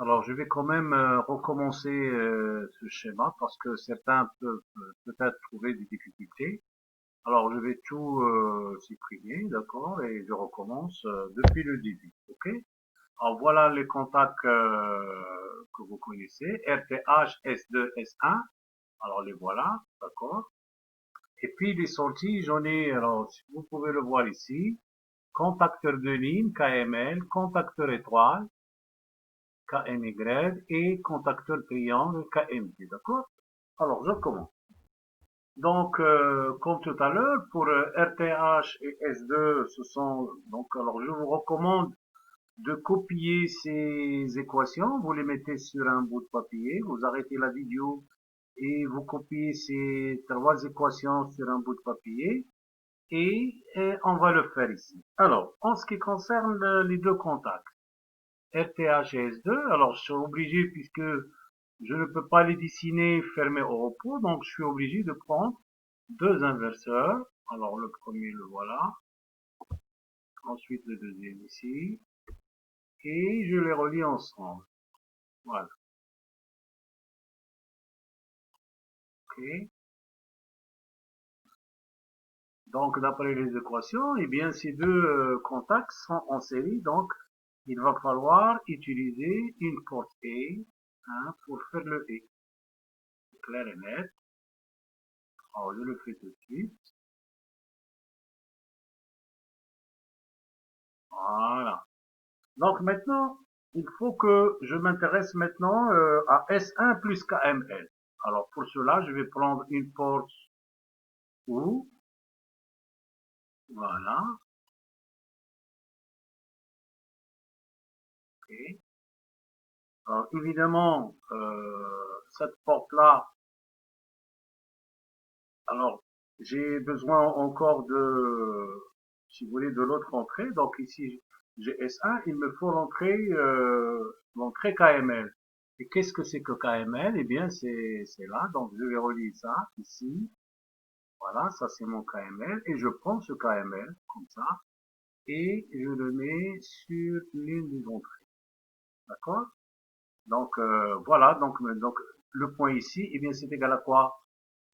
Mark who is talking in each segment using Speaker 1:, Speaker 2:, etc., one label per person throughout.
Speaker 1: Alors, je vais quand même recommencer ce schéma parce que certains peuvent peut-être trouver des difficultés. Alors, je vais tout supprimer, d'accord, et je recommence depuis le début, ok? Alors, voilà les contacts que vous connaissez, RTH, S2, S1. Alors, les voilà, d'accord? Et puis, les sorties, j'en ai, alors, si vous pouvez le voir ici, contacteur de ligne, KML, contacteur étoile, KMY et contacteur triangle KMT, d'accord? Alors, je commence. Donc, comme tout à l'heure, pour RTH et S2, ce sont, donc, alors, je vous recommande de copier ces équations, vous les mettez sur un bout de papier, vous arrêtez la vidéo et vous copiez ces trois équations sur un bout de papier et on va le faire ici. Alors, en ce qui concerne les deux contacts, RTH et S2. Alors, je suis obligé, puisque je ne peux pas les dessiner fermés au repos, donc je suis obligé de prendre deux inverseurs. Alors, le premier, le voilà. Ensuite, le deuxième ici. Et je les relie ensemble. Voilà. OK. Donc, d'après les équations, eh bien, ces deux contacts sont en série. Donc, il va falloir utiliser une porte E hein, pour faire le E. Clair et net. Alors, je le fais tout de suite. Voilà. Donc maintenant, il faut que je m'intéresse maintenant à S1 plus KML. Alors pour cela, je vais prendre une porte ou, voilà, ok. Alors évidemment, cette porte-là, alors j'ai besoin encore de, si vous voulez, de l'autre entrée. Donc ici, j'ai S1, il me faut l'entrée KML. Et qu'est-ce que c'est que KML? Eh bien, c'est là. Donc je vais relier ça ici. Voilà, ça c'est mon KML et je prends ce KML comme ça et je le mets sur l'une des entrées. D'accord? Donc voilà, donc le point ici, eh bien c'est égal à quoi?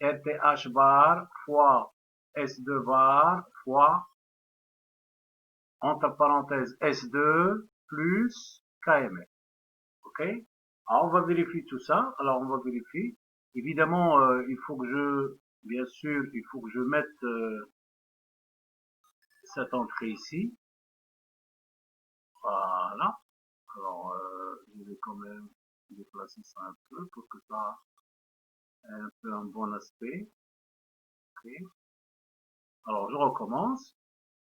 Speaker 1: RTH bar fois S2 bar fois entre parenthèses S2 plus KML. OK? Alors on va vérifier tout ça. Alors on va vérifier. Évidemment, il faut que bien sûr, il faut que je mette cette entrée ici. Voilà. Alors, je vais quand même déplacer ça un peu pour que ça ait un peu un bon aspect. Ok. Alors, je recommence.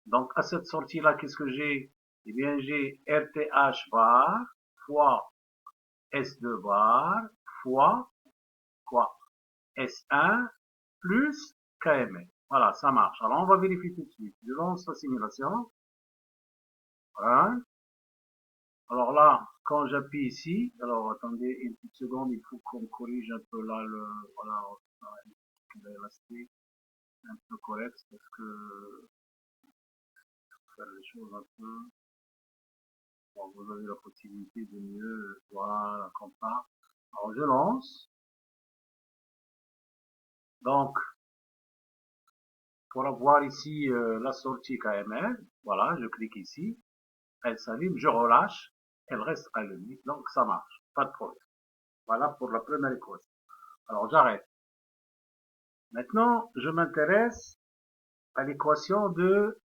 Speaker 1: Donc, à cette sortie-là, qu'est-ce que j'ai? Eh bien, j'ai RTH bar fois S2 bar fois quoi? S1 plus KML. Voilà, ça marche. Alors, on va vérifier tout de suite. Je lance la simulation. Voilà. Alors là, quand j'appuie ici, alors attendez une petite seconde, il faut qu'on corrige un peu là voilà, l'aspect un peu correct parce que faire les choses un peu, bon, vous avez la possibilité de mieux, voilà, comme ça. Alors je lance, donc pour avoir ici la sortie KML, voilà, je clique ici, elle s'allume, je relâche, elle reste allumée, donc ça marche, pas de problème. Voilà pour la première équation. Alors j'arrête. Maintenant, je m'intéresse à l'équation de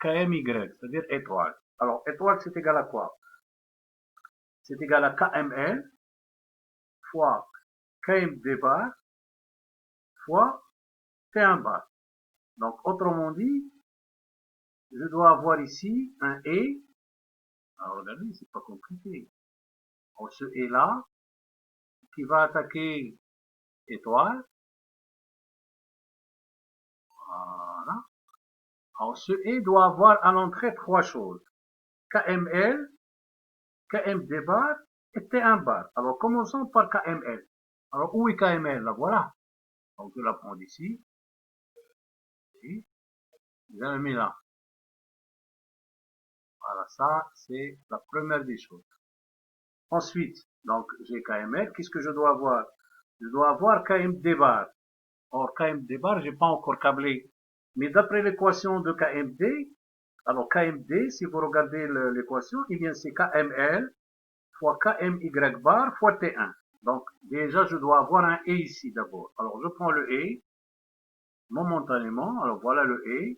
Speaker 1: KMY, c'est-à-dire étoile. Alors, étoile, c'est égal à quoi? C'est égal à KML fois KMD bar fois T1 bar. Donc, autrement dit, je dois avoir ici un E. Alors, regardez, c'est pas compliqué. Alors, ce E-là, qui va attaquer étoile. Voilà. Alors, ce E doit avoir à l'entrée trois choses. KML, KMD bar et T1 bar. Alors, commençons par KML. Alors, où est KML? Là, voilà. Donc, je la prends d'ici. Ici. Je la mets là. Voilà, ça, c'est la première des choses. Ensuite, donc j'ai KML. Qu'est-ce que je dois avoir? Je dois avoir KMD bar. Or, KMD bar, j'ai pas encore câblé. Mais d'après l'équation de KMD, alors KMD, si vous regardez l'équation, eh bien c'est KML fois KMY bar fois T1. Donc déjà, je dois avoir un E ici d'abord. Alors je prends le E momentanément. Alors voilà le E.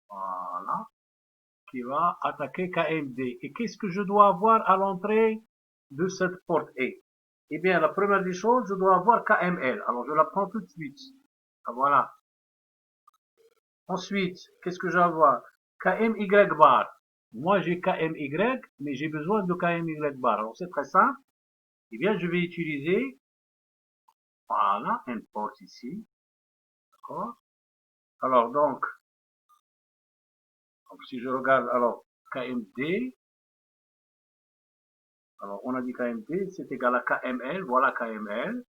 Speaker 1: Voilà. Qui va attaquer KMD. Et qu'est-ce que je dois avoir à l'entrée de cette porte E? Eh bien, la première des choses, je dois avoir KML. Alors je la prends tout de suite. Ah, voilà. Ensuite, qu'est-ce que je vais avoir? KMY bar. Moi, j'ai KMY, mais j'ai besoin de KMY bar. Alors, c'est très simple. Eh bien, je vais utiliser, voilà, une porte ici. D'accord? Alors, donc, si je regarde, alors, KMD, alors, on a dit KMD, c'est égal à KML, voilà KML,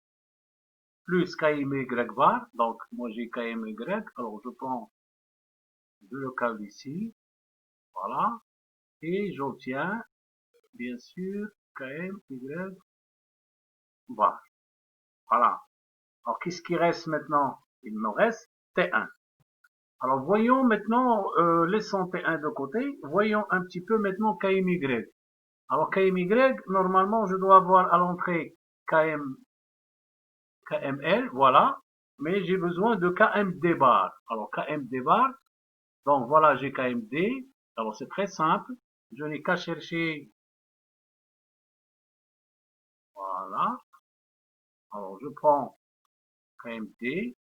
Speaker 1: plus KMY bar. Donc, moi, j'ai KMY. Alors, je prends deux locales ici. Voilà. Et j'obtiens, bien sûr, KMY bar. Voilà. Alors, qu'est-ce qui reste maintenant? Il me reste T1. Alors, voyons maintenant, laissons T1 de côté, voyons un petit peu maintenant KMY. Alors, KMY, normalement, je dois avoir à l'entrée KML, voilà, mais j'ai besoin de KMD bar. Alors, KMD bar, donc voilà, j'ai KMD. Alors, c'est très simple, je n'ai qu'à chercher, voilà. Alors, je prends KMD,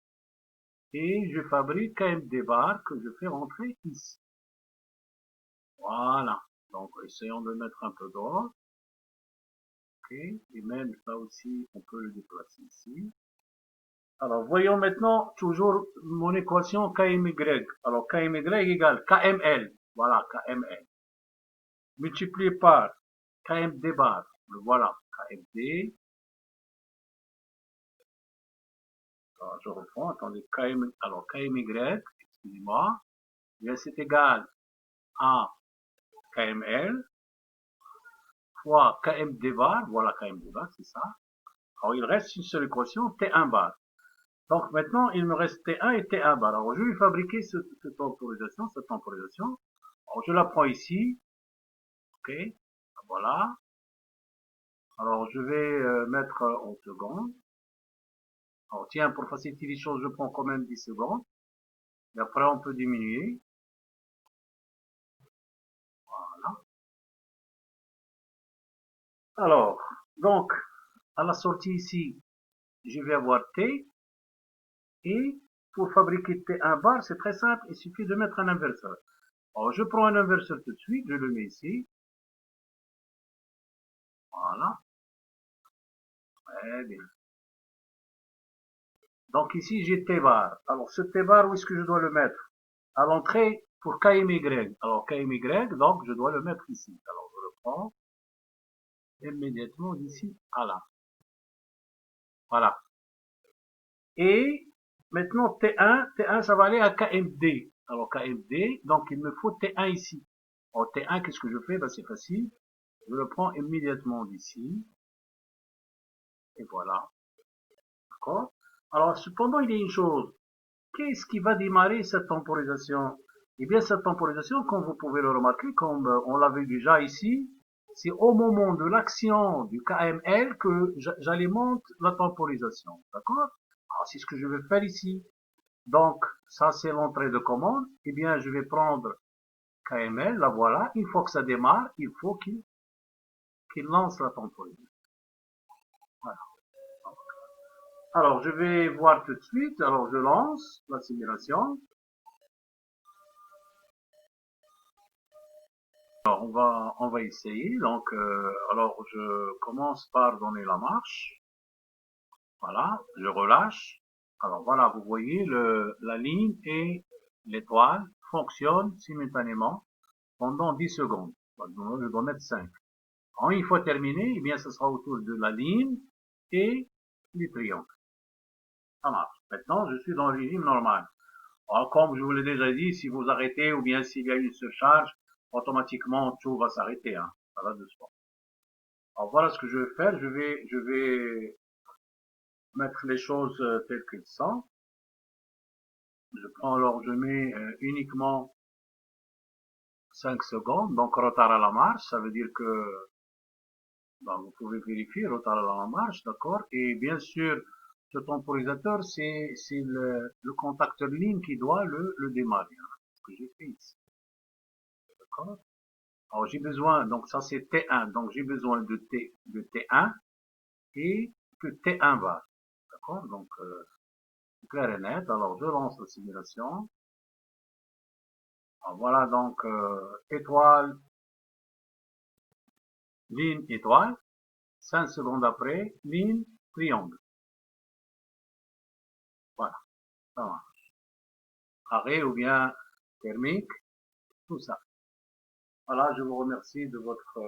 Speaker 1: et je fabrique KMD bar que je fais rentrer ici. Voilà. Donc, essayons de mettre un peu d'ordre. Ok. Et même ça aussi, on peut le déplacer ici. Alors, voyons maintenant toujours mon équation KMY. Alors, KMY égale KML. Voilà, KML. Multiplié par KMD bar. Le voilà, KMD. Alors, je reprends. Attendez, alors, KMY, excusez-moi. C'est égal à KML fois KMD bar, voilà KMD bar, c'est ça. Alors il reste une seule équation, T1 bar. Donc maintenant, il me reste T1 et T1 bar. Alors je vais fabriquer cette temporisation, Alors je la prends ici, ok, voilà. Alors je vais mettre en secondes. Alors tiens, pour faciliter les choses, je prends quand même 10 secondes. Et après on peut diminuer. Voilà. Alors, donc, à la sortie ici, je vais avoir T. Et pour fabriquer un bar, c'est très simple, il suffit de mettre un inverseur. Alors, je prends un inverseur tout de suite, je le mets ici. Voilà. Très bien. Donc ici, j'ai T bar. Alors, ce T bar, où est-ce que je dois le mettre? À l'entrée pour KMY. Alors, KMY, donc, je dois le mettre ici. Alors, je le prends immédiatement d'ici à là. Voilà. Et maintenant, T1, ça va aller à KMD. Alors, KMD, donc il me faut T1 ici. Alors, T1, qu'est-ce que je fais? Ben, c'est facile. Je le prends immédiatement d'ici. Et voilà. D'accord? Alors, cependant, il y a une chose. Qu'est-ce qui va démarrer cette temporisation? Eh bien, cette temporisation, comme vous pouvez le remarquer, comme on l'a vu déjà ici, c'est au moment de l'action du KML que j'alimente la temporisation. D'accord? Alors, c'est ce que je vais faire ici. Donc, ça, c'est l'entrée de commande. Eh bien, je vais prendre KML, la voilà. Une fois que ça démarre, il faut qu'il lance la temporisation. Voilà. Alors, je vais voir tout de suite. Alors, je lance la simulation. Alors, on va essayer. Donc, alors, je commence par donner la marche. Voilà, je relâche. Alors, voilà, vous voyez, la ligne et l'étoile fonctionnent simultanément pendant 10 secondes. Je dois mettre 5. Alors, une fois terminé, eh bien, ce sera autour de la ligne et du triangle. Ça marche. Maintenant, je suis dans le régime normal. Alors, comme je vous l'ai déjà dit, si vous arrêtez ou bien s'il y a une surcharge, automatiquement tout va s'arrêter. Hein. Ça va de soi. Alors voilà ce que je vais faire. Je vais mettre les choses telles qu'elles sont. Je prends alors, je mets uniquement 5 secondes, donc retard à la marche, ça veut dire que ben, vous pouvez vérifier retard à la marche, d'accord? Et bien sûr, ce temporisateur, c'est le contacteur ligne qui doit le démarrer, hein, ce que j'ai fait ici, d'accord? Alors j'ai besoin, donc ça c'est T1, donc j'ai besoin de T1 et que T1 va, d'accord? Donc clair et net, alors je lance la simulation. Alors, voilà donc étoile, ligne, étoile. 5 secondes après, ligne, triangle. Voilà, ça marche. Arrêt ou bien thermique, tout ça. Voilà, je vous remercie de votre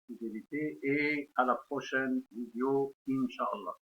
Speaker 1: fidélité et à la prochaine vidéo, Inch'Allah.